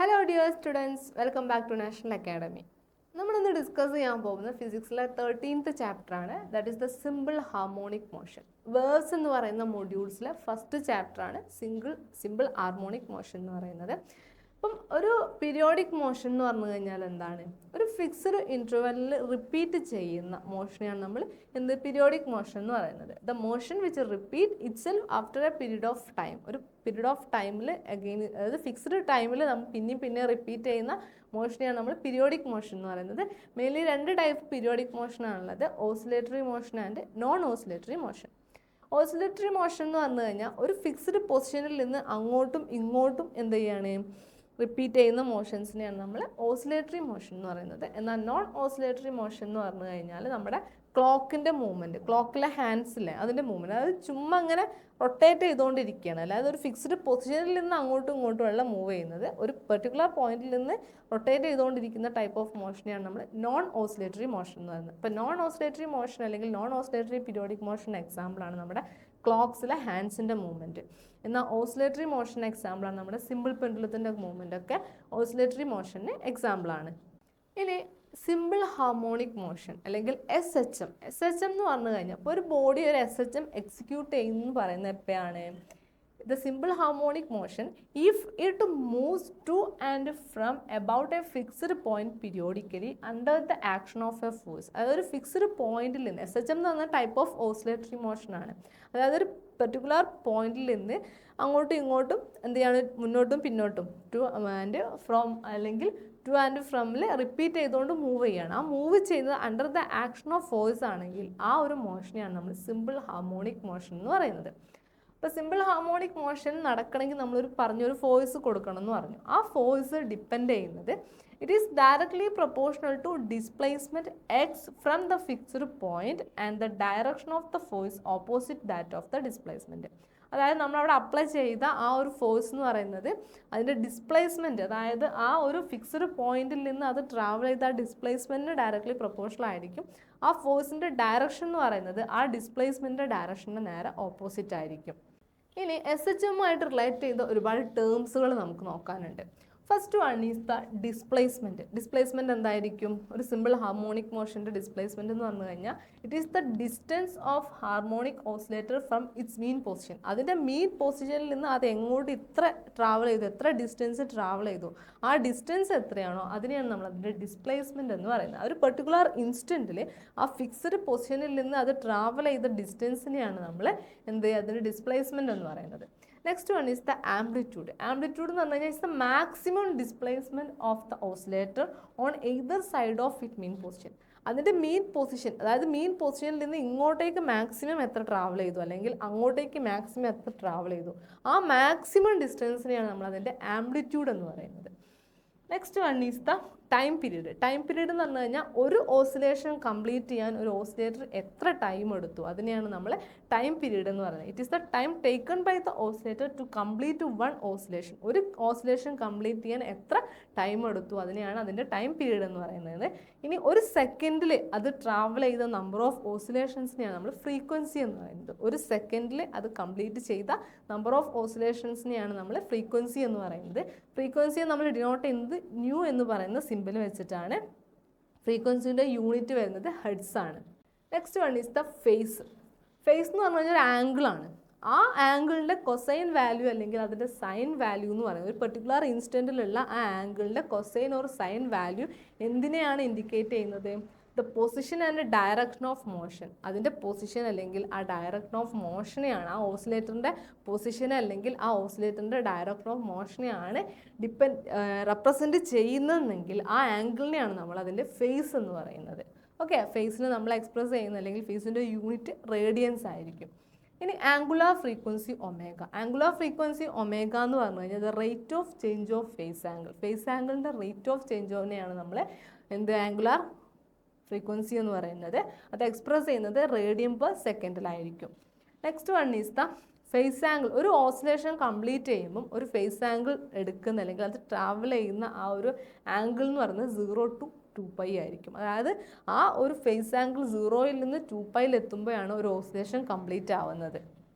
Hello dear students, welcome back to national academy. നമ്മളിന്ന് discuss ചെയ്യാൻ പോകുന്ന ഫിസിക്സിലെ 13th ചാപ്റ്റർ ആണ്. That is the simple harmonic motion. വേർസ് എന്ന് പറയുന്ന മൊഡ്യൂൾസിലെ ഫസ്റ്റ് ചാപ്റ്റർ ആണ് സിമ്പിൾ ഹാർമോണിക് മോഷൻ എന്ന് പറയുന്നത്. അപ്പം ഒരു പീരിയോഡിക് മോഷൻ എന്ന് പറഞ്ഞു കഴിഞ്ഞാൽ എന്താണ്? ഒരു ഫിക്സ്ഡ് ഇൻ്റർവെല്ലിൽ റിപ്പീറ്റ് ചെയ്യുന്ന മോഷനെയാണ് നമ്മൾ പീരിയോഡിക് മോഷൻ എന്ന് പറയുന്നത്. The motion which repeat it self after A period of time. ഒരു പീരീഡ് ഓഫ് ടൈമിൽ അഗെയിൻ, അതായത് ഫിക്സ്ഡ് ടൈമിൽ നമ്മൾ പിന്നെ റിപ്പീറ്റ് ചെയ്യുന്ന മോഷനെയാണ് നമ്മൾ പീരിയോഡിക് മോഷൻ എന്ന് പറയുന്നത്. മെയിൻലി രണ്ട് ടൈപ്പ് പീരിയോഡിക് മോഷൻ ആണുള്ളത്: oscillatory motion and non oscillatory motion. Oscillatory motion എന്ന് പറഞ്ഞു കഴിഞ്ഞാൽ ഒരു ഫിക്സ്ഡ് പൊസിഷനിൽ നിന്ന് അങ്ങോട്ടും ഇങ്ങോട്ടും എന്ത് ചെയ്യാണ്, റിപ്പീറ്റ് ചെയ്യുന്ന മോഷൻസിനെയാണ് നമ്മൾ ഓസിലേറ്ററി മോഷൻ എന്ന് പറയുന്നത്. എന്നാൽ നോൺ ഓസിലേറ്ററി മോഷൻ എന്ന് പറഞ്ഞു കഴിഞ്ഞാൽ നമ്മുടെ ക്ലോക്കിൻ്റെ മൂവ്മെൻറ്റ്, ക്ലോക്കിലെ ഹാൻഡ്സിലെ അതിൻ്റെ മൂവ്മെൻറ്റ്, അതായത് ചുമ്മാ അങ്ങനെ റൊട്ടേറ്റ് ചെയ്തുകൊണ്ടിരിക്കുകയാണ്. അല്ലാതെ ഒരു ഫിക്സ്ഡ് പൊസിഷനിൽ നിന്ന് അങ്ങോട്ടും ഇങ്ങോട്ടും ഉള്ള മൂവ് ചെയ്യുന്നത്, ഒരു പെർട്ടിക്കുലർ പോയിന്റിൽ നിന്ന് റൊട്ടേറ്റ് ചെയ്തുകൊണ്ടിരിക്കുന്ന ടൈപ്പ് ഓഫ് മോഷനെയാണ് നമ്മൾ നോൺ ഓസിലേറ്ററി മോഷൻ എന്ന് പറയുന്നത്. ഇപ്പോൾ നോൺ ഓസിലേറ്ററി മോഷൻ അല്ലെങ്കിൽ നോൺ ഓസിലേറ്ററി പീരിയോഡിക് മോഷൻ എക്സാമ്പിളാണ് നമ്മുടെ ക്ലോക്സിലെ ഹാൻഡ്സിൻ്റെ മൂവ്മെൻറ്റ്. എന്നാൽ ഓസിലേറ്ററി മോഷൻ എക്സാമ്പിളാണ് നമ്മുടെ സിമ്പിൾ പെൻഡുലത്തിൻ്റെ മൂവ്മെൻ്റ് ഒക്കെ ഓസിലേറ്ററി മോഷന് എക്സാമ്പിളാണ്. ഇനി സിമ്പിൾ ഹാർമോണിക് മോഷൻ അല്ലെങ്കിൽ SHM. SHM എന്ന് പറഞ്ഞു കഴിഞ്ഞാൽ ഇപ്പോൾ ഒരു ബോഡി ഒരു SHM എക്സിക്യൂട്ട് ചെയ്യുന്നു പറയുന്നത് എപ്പോഴാണ്? The simple harmonic motion if it moves to and from about a fixed point periodically under the action of a force. അതായത് ഒരു ഫിക്സ്ഡ് പോയിന്റിൽ നിന്ന്, SHM എന്ന് പറഞ്ഞ ടൈപ്പ് ഓഫ് ഓസിലേറ്ററി മോഷൻ ആണ്. അതായത് ഒരു പെർട്ടിക്കുലർ പോയിന്റിൽ നിന്ന് അങ്ങോട്ടും ഇങ്ങോട്ടും എന്ത് ചെയ്യാണ്, മുന്നോട്ടും പിന്നോട്ടും ടു ആൻഡ് ഫ്രോം അല്ലെങ്കിൽ ടു ആൻഡ് ഫ്രമിൽ റിപ്പീറ്റ് ചെയ്തുകൊണ്ട് മൂവ് ചെയ്യുകയാണ്. ആ മൂവ് ചെയ്യുന്നത് under the action of force ആണെങ്കിൽ ആ ഒരു മോഷനെയാണ് നമ്മൾ സിമ്പിൾ ഹാർമോണിക് മോഷൻ എന്ന് പറയുന്നത്. ഇപ്പോൾ സിമ്പിൾ ഹാർമോണിക് മോഷൻ നടക്കണമെങ്കിൽ നമ്മളൊരു പറഞ്ഞൊരു ഫോഴ്സ് കൊടുക്കണം എന്ന് പറഞ്ഞു. ആ ഫോഴ്സ് ഡിപ്പെൻഡ് ചെയ്യുന്നത് it is directly proportional to displacement x from the fixed point and the direction of the force opposite that of the displacement. അതായത് നമ്മളവിടെ അപ്ലൈ ചെയ്ത ആ ഒരു ഫോഴ്സ് എന്ന് പറയുന്നത് അതിൻ്റെ ഡിസ്പ്ലേസ്മെൻറ്റ്, അതായത് ആ ഒരു ഫിക്സ്ഡ് പോയിന്റിൽ നിന്ന് അത് ട്രാവൽ ചെയ്ത ആ ഡിസ്പ്ലേസ്മെൻറ്റിന് ഡയറക്ട്ലി പ്രൊപ്പോർഷണൽ ആയിരിക്കും. ആ ഫോഴ്സിൻ്റെ ഡയറക്ഷൻ എന്ന് പറയുന്നത് ആ ഡിസ്പ്ലേസ്മെൻറ്റിൻ്റെ ഡയറക്ഷന് നേരെ ഓപ്പോസിറ്റ് ആയിരിക്കും. ഇനി SHM ആയിട്ട് റിലേറ്റ് ചെയ്ത ഒരുപാട് ടേംസുകൾ നമുക്ക് നോക്കാനുണ്ട്. First one is the displacement. Displacement എന്തായിരിക്കും? ഒരു സിമ്പിൾ ഹാർമോണിക് മോഷൻ്റെ ഡിസ്പ്ലേസ്മെൻറ്റ് എന്ന് പറഞ്ഞു കഴിഞ്ഞാൽ it is the distance of harmonic oscillator from its mean position. അതിൻ്റെ മീൻ പൊസിഷനിൽ നിന്ന് അത് എങ്ങോട്ട് ഇത്ര ട്രാവൽ ചെയ്തു, എത്ര ഡിസ്റ്റൻസ് ട്രാവൽ ചെയ്തു, ആ ഡിസ്റ്റൻസ് എത്രയാണോ അതിനെയാണ് നമ്മൾ അതിൻ്റെ ഡിസ്പ്ലേസ്മെൻറ്റ് എന്ന് പറയുന്നത്. ഒരു പെർട്ടിക്കുലർ ഇൻസ്റ്റൻറ്റിൽ ആ ഫിക്സ്ഡ് പൊസിഷനിൽ നിന്ന് അത് ട്രാവൽ ചെയ്ത ഡിസ്റ്റൻസിനെയാണ് നമ്മൾ അതിൻ്റെ ഡിസ്പ്ലേസ്മെൻറ്റ് എന്ന് പറയുന്നത്. Next one is the amplitude. Amplitude എന്ന് പറഞ്ഞു കഴിഞ്ഞാൽ is the maximum displacement of the oscillator on either side of it mean position. അതിൻ്റെ മീൻ പൊസിഷൻ, അതായത് മീൻ പൊസിഷനിൽ നിന്ന് ഇങ്ങോട്ടേക്ക് മാക്സിമം എത്ര ട്രാവൽ ചെയ്തു അല്ലെങ്കിൽ അങ്ങോട്ടേക്ക് മാക്സിമം എത്ര ട്രാവൽ ചെയ്തു, ആ മാക്സിമം ഡിസ്റ്റൻസിനെയാണ് നമ്മൾ അതിൻ്റെ ആംപ്ലിറ്റ്യൂഡ് എന്ന് പറയുന്നത്. Next one is the time period. Time period എന്ന് പറഞ്ഞു കഴിഞ്ഞാൽ ഒരു ഓസിലേഷൻ കംപ്ലീറ്റ് ചെയ്യാൻ ഒരു ഓസിലേറ്റർ എത്ര ടൈം എടുത്തു അതിനെയാണ് നമ്മൾ ടൈം പീരീഡ് എന്ന് പറയുന്നത്. It is the time taken by the oscillator to complete one oscillation. ഒരു ഓസിലേഷൻ കംപ്ലീറ്റ് ചെയ്യാൻ എത്ര ടൈം എടുത്തു അതിനെയാണ് അതിൻ്റെ ടൈം പീരീഡ് എന്ന് പറയുന്നത്. ഇനി ഒരു സെക്കൻഡിൽ അത് ട്രാവൽ ചെയ്ത നമ്പർ ഓഫ് ഓസിലേഷൻസിനെയാണ് നമ്മൾ ഫ്രീക്വൻസി എന്ന് പറയുന്നത്. ഒരു സെക്കൻഡിൽ അത് കംപ്ലീറ്റ് ചെയ്ത നമ്പർ ഓഫ് ഓസിലേഷൻസിനെയാണ് നമ്മൾ ഫ്രീക്വൻസി എന്ന് പറയുന്നത്. ഫ്രീക്വൻസിയെ നമ്മൾ ഡിനോട്ട് ചെയ്യുന്നത് ന്യൂ എന്ന് പറയുന്ന സിമ്പിൾ വെച്ചിട്ടാണ്. ഫ്രീക്വൻസിൻ്റെ യൂണിറ്റ് വരുന്നത് ഹെർട്സ് ആണ്. Next one is the phase. Phase എന്ന് പറഞ്ഞു കഴിഞ്ഞാൽ ഒരു ആംഗിളാണ്. ആ ആംഗിളിൻ്റെ കൊസൈൻ വാല്യൂ അല്ലെങ്കിൽ അതിൻ്റെ സൈൻ വാല്യൂ എന്ന് പറയുന്നത് ഒരു പെർട്ടിക്കുലർ ഇൻസ്റ്റൻറ്റിലുള്ള ആ ആംഗിളിൻ്റെ കൊസൈൻ ഓർ സൈൻ വാല്യൂ എന്തിനെയാണ് ഇൻഡിക്കേറ്റ് ചെയ്യുന്നത്? The position and direction of motion. അതിൻ്റെ പൊസിഷൻ അല്ലെങ്കിൽ ആ ഡയറക്ഷൻ ഓഫ് മോഷനെയാണ്, ആ ഓസിലേറ്ററിൻ്റെ പൊസിഷൻ അല്ലെങ്കിൽ ആ ഓസിലേറ്ററിൻ്റെ ഡയറക്ഷൻ ഓഫ് മോഷനെയാണ് റെപ്രസെൻറ്റ് ചെയ്യുന്നതെങ്കിൽ ആ ആംഗിളിനെയാണ് നമ്മൾ അതിൻ്റെ ഫേസ് എന്ന് പറയുന്നത്. ഓക്കെ, ഫേസിനെ നമ്മൾ എക്സ്പ്രസ് ചെയ്യുന്ന അല്ലെങ്കിൽ ഫേസിൻ്റെ യൂണിറ്റ് റേഡിയൻസ് ആയിരിക്കും. ഇനി angular frequency omega. Angular frequency omega എന്ന് പറഞ്ഞു കഴിഞ്ഞാൽ the rate of change of phase angle. Phase ആംഗിളിൻ്റെ റേറ്റ് ഓഫ് ചേഞ്ച് ഓഫിനെയാണ് നമ്മൾ ആംഗുലാർ ഫ്രീക്വൻസി എന്ന് പറയുന്നത്. അത് എക്സ്പ്രസ് ചെയ്യുന്നത് റേഡിയൻ പെർ സെക്കൻഡിലായിരിക്കും. Next one is the phase angle. ഒരു ഓസിലേഷൻ കംപ്ലീറ്റ് ചെയ്യുമ്പം ഒരു ഫേസ് ആംഗിൾ എടുക്കുന്ന അല്ലെങ്കിൽ അത് ട്രാവൽ ചെയ്യുന്ന ആ ഒരു ആംഗിൾ എന്ന് പറയുന്നത് 0 to 2π ആയിരിക്കും. അതായത് ആ ഒരു ഫേസ് ആംഗിൾ 0യിൽ നിന്ന് 2πയിൽ എത്തുമ്പോഴാണ് ഒരു ഓസിലേഷൻ കംപ്ലീറ്റ് ആവുന്നത്.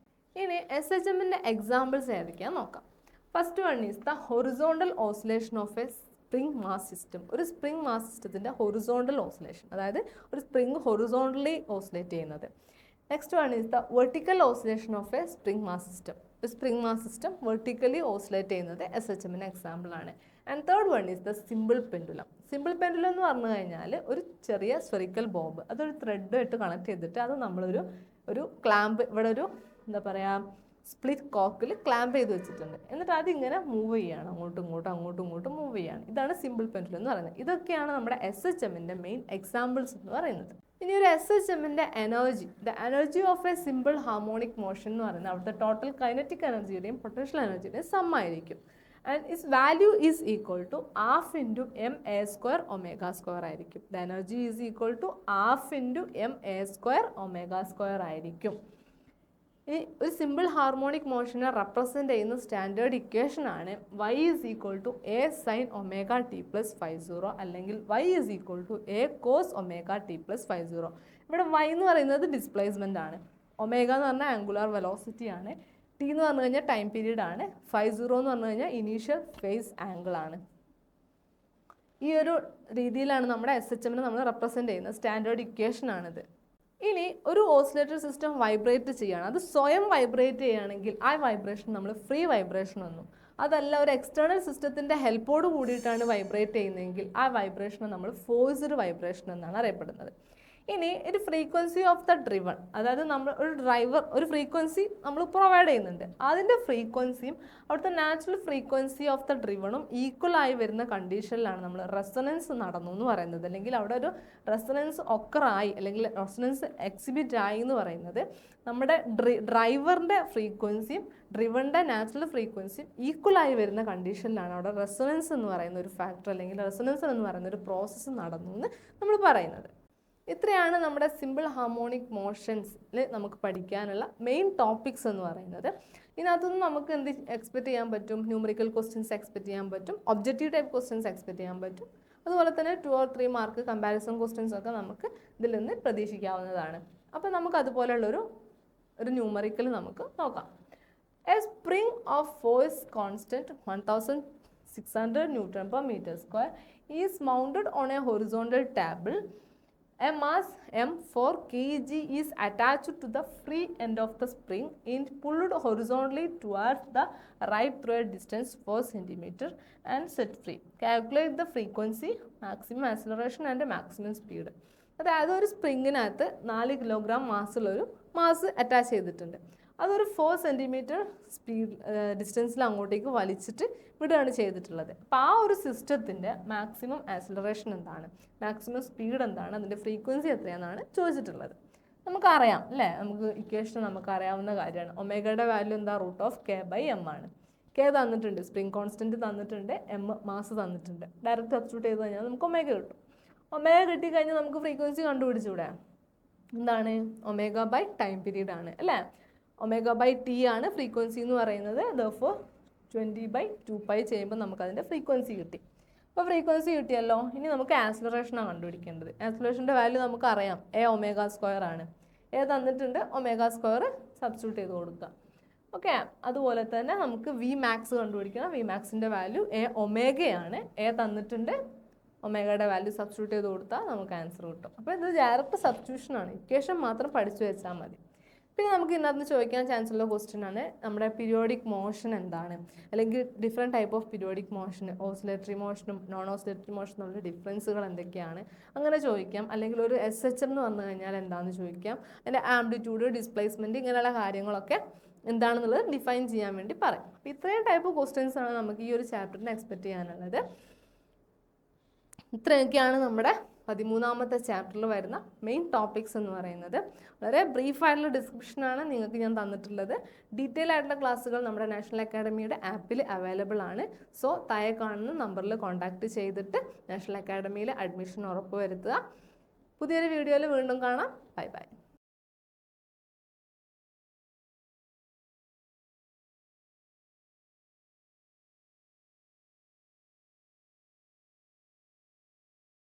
ഇനി SHMൻ്റെ എക്സാമ്പിൾസ് ഏതൊക്കെയാണെന്ന് നോക്കാം. First one is the horizontal oscillation of a spring mass system. ഒരു സ്പ്രിംഗ് മാസ് സിസ്റ്റത്തിൻ്റെ ഹൊറിസോണ്ടൽ ഓസിലേഷൻ, അതായത് ഒരു സ്പ്രിംഗ് ഹൊറിസോണ്ടലി ഓസിലേറ്റ് ചെയ്യുന്നത്. Next one is the vertical oscillation of a spring mass system. ഒരു spring mass system vertically oscillate ചെയ്യുന്നത് SHMന് എക്സാമ്പിളാണ്. And third one is the simple pendulum. Simple pendulum എന്ന് പറഞ്ഞു കഴിഞ്ഞാൽ ഒരു ചെറിയ സ്ഫെറിക്കൽ ബോബ്, അതൊരു ത്രെഡായിട്ട് കണക്ട് ചെയ്തിട്ട് അത് നമ്മളൊരു ക്ലാമ്പ്, ഇവിടെ ഒരു എന്താ പറയുക സ്പ്ലിറ്റ് കോക്കിൽ ക്ലാമ്പ് ചെയ്ത് വെച്ചിട്ടുണ്ട്. എന്നിട്ട് അതിങ്ങനെ മൂവ് ചെയ്യുകയാണ്, അങ്ങോട്ടും ഇങ്ങോട്ടും മൂവ് ചെയ്യുകയാണ്. ഇതാണ് സിമ്പിൾ പെൻഡുലം എന്ന് പറയുന്നത്. ഇതൊക്കെയാണ് നമ്മുടെ SHMൻ്റെ മെയിൻ എക്സാമ്പിൾസ് എന്ന് പറയുന്നത്. ഇനി ഒരു SHMൻ്റെ energy, the energy of a simple harmonic motion എന്ന് പറയുന്നത് അവിടുത്തെ ടോട്ടൽ കൈനറ്റിക് എനർജിയുടെയും പൊട്ടൻഷ്യൽ എനർജിയുടെയും സം ആയിരിക്കും. And its value is equal to ½ × ma² ω² ആയിരിക്കും. The energy is equal to ½ × ma² ω² ആയിരിക്കും. ഈ ഒരു സിമ്പിൾ ഹാർമോണിക് മോഷനെ റെപ്രസെൻ്റ് ചെയ്യുന്ന സ്റ്റാൻഡേർഡ് ഇക്വേഷൻ ആണ് y is equal to a sin ωt + ϕ0 അല്ലെങ്കിൽ y is equal to a cos ωt + ϕ0. ഇവിടെ y എന്ന് പറയുന്നത് ഡിസ്പ്ലേസ്മെൻ്റ് ആണ്, ഒമേഗ എന്ന് പറഞ്ഞാൽ ആംഗുലാർ വെലോസിറ്റി ആണ്, t എന്ന് പറഞ്ഞു കഴിഞ്ഞാൽ ടൈം പീരീഡ് ആണ്, ϕ0 എന്ന് പറഞ്ഞു കഴിഞ്ഞാൽ ഇനീഷ്യൽ ഫേസ് ആംഗിൾ ആണ്. ഈ ഒരു രീതിയിലാണ് നമ്മുടെ SHMനെ നമ്മൾ റെപ്രസെൻ്റ് ചെയ്യുന്നത്. സ്റ്റാൻഡേർഡ് ഇക്വേഷൻ ആണിത്. ഇനി ഒരു ഓസിലേറ്റർ സിസ്റ്റം വൈബ്രേറ്റ് ചെയ്യുകയാണ്, അത് സ്വയം വൈബ്രേറ്റ് ചെയ്യുകയാണെങ്കിൽ ആ വൈബ്രേഷൻ നമ്മൾ ഫ്രീ വൈബ്രേഷൻ എന്നും, അതല്ല ഒരു എക്സ്റ്റേണൽ സിസ്റ്റത്തിൻ്റെ ഹെൽപ്പോട് കൂടിയിട്ടാണ് വൈബ്രേറ്റ് ചെയ്യുന്നതെങ്കിൽ ആ വൈബ്രേഷനെ നമ്മൾ ഫോഴ്സ്ഡ് വൈബ്രേഷൻ എന്നാണ് അറിയപ്പെടുന്നത്. ഇനി ഒരു ഫ്രീക്വൻസി ഓഫ് ദ ഡ്രിവൺ, അതായത് നമ്മൾ ഒരു ഡ്രൈവർ ഒരു ഫ്രീക്വൻസി നമ്മൾ പ്രൊവൈഡ് ചെയ്യുന്നുണ്ട്, അതിൻ്റെ ഫ്രീക്വൻസിയും അവിടുത്തെ നാച്ചുറൽ ഫ്രീക്വൻസി ഓഫ് ദ ഡ്രിവണും ഈക്വൽ ആയി വരുന്ന കണ്ടീഷനിലാണ് നമ്മൾ റെസൊനൻസ് നടന്നു എന്ന് പറയുന്നത്, അല്ലെങ്കിൽ അവിടെ ഒരു റെസൊനൻസ് ഒക്കറായി അല്ലെങ്കിൽ റെസൊനൻസ് എക്സിബിറ്റ് ആയി എന്ന് പറയുന്നത് നമ്മുടെ ഡ്രൈവറിൻ്റെ ഫ്രീക്വൻസിയും ഡ്രിവണിൻ്റെ നാച്ചുറൽ ഫ്രീക്വൻസിയും ഈക്വൽ ആയി വരുന്ന കണ്ടീഷനിലാണ് അവിടെ റെസൊനൻസ് എന്ന് പറയുന്ന ഒരു ഫാക്ടർ അല്ലെങ്കിൽ റെസൊനൻസ് എന്ന് പറയുന്ന ഒരു പ്രോസസ്സ് നടന്നു എന്ന് നമ്മൾ പറയുന്നത്. ഇത്രയാണ് നമ്മുടെ സിമ്പിൾ ഹാർമോണിക് മോഷൻസിൽ നമുക്ക് പഠിക്കാനുള്ള മെയിൻ ടോപ്പിക്സ് എന്ന് പറയുന്നത്. ഇതിനകത്തുനിന്ന് നമുക്ക് എന്ത് എക്സ്പെക്ട് ചെയ്യാൻ പറ്റും? ന്യൂമറിക്കൽ ക്വസ്റ്റ്യൻസ് എക്സ്പെക്ട് ചെയ്യാൻ പറ്റും, ഒബ്ജക്റ്റീവ് ടൈപ്പ് ക്വസ്റ്റ്യൻസ് എക്സ്പെക്ട് ചെയ്യാൻ പറ്റും, അതുപോലെ തന്നെ 2 or 3 മാർക്ക് കമ്പാരിസൺ ക്വസ്റ്റ്യൻസ് ഒക്കെ നമുക്ക് ഇതിൽ നിന്ന് പ്രതീക്ഷിക്കാവുന്നതാണ്. അപ്പോൾ നമുക്ക് അതുപോലെയുള്ളൊരു ന്യൂമറിക്കൽ നമുക്ക് നോക്കാം. A spring of force constant 1600 Nm/m² is mounted on A horizontal table. A mass m 4 kg is attached to the free end of the spring and pulled horizontally towards the right through a distance 4 cm and set free. Calculate the frequency, maximum acceleration and maximum speed. അതായത് ഒരു സ്പ്രിങ്ങിനകത്ത് 4 kilogram മാസുള്ളൊരു mass attach ചെയ്തിട്ടുണ്ട്, അതൊരു 4 centimetre speed ഡിസ്റ്റൻസിൽ അങ്ങോട്ടേക്ക് വലിച്ചിട്ട് വിടുകയാണ് ചെയ്തിട്ടുള്ളത്. അപ്പോൾ ആ ഒരു സിസ്റ്റത്തിൻ്റെ മാക്സിമം ആക്സിലറേഷൻ എന്താണ്, മാക്സിമം സ്പീഡ് എന്താണ്, അതിൻ്റെ ഫ്രീക്വൻസി എത്രയാണെന്നാണ് ചോദിച്ചിട്ടുള്ളത്. നമുക്കറിയാം അല്ലേ, നമുക്ക് ഇക്വേഷൻ നമുക്കറിയാവുന്ന കാര്യമാണ്. ഒമേഗയുടെ വാല്യൂ എന്താ? √k/m ആണ്. k തന്നിട്ടുണ്ട്, സ്പ്രിംഗ് കോൺസ്റ്റൻറ്റ് തന്നിട്ടുണ്ട്, m മാസ് തന്നിട്ടുണ്ട്. ഡയറക്റ്റ് സബ്സ്റ്റിറ്റ്യൂട്ട് ചെയ്ത് കഴിഞ്ഞാൽ നമുക്ക് ഒമേഗ കിട്ടും. ഒമേഗ കിട്ടിക്കഴിഞ്ഞാൽ നമുക്ക് ഫ്രീക്വൻസി കണ്ടുപിടിച്ചുകൂടെ? എന്താണ്? ω/ടൈം പീരീഡ് ആണ് അല്ലേ. ω/t ആണ് ഫ്രീക്വൻസി എന്ന് പറയുന്നത്. therefore 20/2π ചെയ്യുമ്പോൾ നമുക്കതിൻ്റെ ഫ്രീക്വൻസി കിട്ടി. അപ്പോൾ ഫ്രീക്വൻസി കിട്ടിയല്ലോ. ഇനി നമുക്ക് ആക്സിലറേഷനാണ് കണ്ടുപിടിക്കേണ്ടത്. ആക്സിലറേഷൻ്റെ വാല്യൂ നമുക്കറിയാം, a ω² ആണ്. a തന്നിട്ടുണ്ട്, ω² സബ്സ്റ്റിറ്റ്യൂട്ട് ചെയ്ത് കൊടുക്കുക. ഓക്കെ, അതുപോലെ തന്നെ നമുക്ക് Vmax കണ്ടുപിടിക്കണം. Vmaxൻ്റെ വാല്യൂ aω ആണ്. a തന്നിട്ടുണ്ട്, ഒമേഗയുടെ വാല്യൂ സബ്സ്റ്റിറ്റ്യൂട്ട് ചെയ്ത് കൊടുത്താൽ നമുക്ക് ആൻസർ കിട്ടും. അപ്പോൾ ഇത് ഡയറക്റ്റ് സബ്സ്റ്റിറ്റ്യൂഷനാണ്, ഇക്വേഷൻ മാത്രം പഠിച്ചു വെച്ചാൽ മതി. പിന്നെ നമുക്ക് ഇതിനകത്ത് ചോദിക്കാൻ ചാൻസ് ഉള്ള ക്വസ്റ്റ്യൻ ആണ് നമ്മുടെ പീരിയോഡിക് മോഷൻ എന്താണ്, അല്ലെങ്കിൽ different type of periodic motion, oscillatory മോഷനും നോൺ ഓസിലേറ്ററി മോഷനും തമ്മിലുള്ള ഡിഫറൻസുകൾ എന്തൊക്കെയാണ് അങ്ങനെ ചോദിക്കാം. അല്ലെങ്കിൽ ഒരു SHM എന്ന് പറഞ്ഞു കഴിഞ്ഞാൽ എന്താണെന്ന് ചോദിക്കാം. അതിൻ്റെ ആംപ്ലിറ്റ്യൂഡ്, ഡിസ്പ്ലേസ്മെൻറ്റ്, ഇങ്ങനെയുള്ള കാര്യങ്ങളൊക്കെ എന്താണെന്നുള്ളത് ഡിഫൈൻ ചെയ്യാൻ വേണ്ടി പറയും. അപ്പോൾ ഇത്രയും ടൈപ്പ് ക്വസ്റ്റ്യൻസ് ആണ് നമുക്ക് ഈ ഒരു ചാപ്റ്ററിന് എക്സ്പെക്റ്റ് ചെയ്യാനുള്ളത്. ഇത്രയൊക്കെയാണ് നമ്മുടെ 13ാമത്തെ ചാപ്റ്ററിൽ വരുന്ന മെയിൻ ടോപ്പിക്സ് എന്ന് പറയുന്നത്. വളരെ ബ്രീഫായിട്ടുള്ള ഡിസ്ക്രിപ്ഷനാണ് നിങ്ങൾക്ക് ഞാൻ തന്നിട്ടുള്ളത്. ഡീറ്റെയിൽ ആയിട്ടുള്ള ക്ലാസ്സുകൾ നമ്മുടെ നാഷണൽ അക്കാഡമിയുടെ ആപ്പിൽ അവൈലബിൾ ആണ്. സോ താഴെ കാണുന്ന നമ്പറിൽ കോൺടാക്റ്റ് ചെയ്തിട്ട് നാഷണൽ അക്കാഡമിയിൽ അഡ്മിഷൻ ഉറപ്പുവരുത്തുക. പുതിയൊരു വീഡിയോയിൽ വീണ്ടും കാണാം. Bye bye.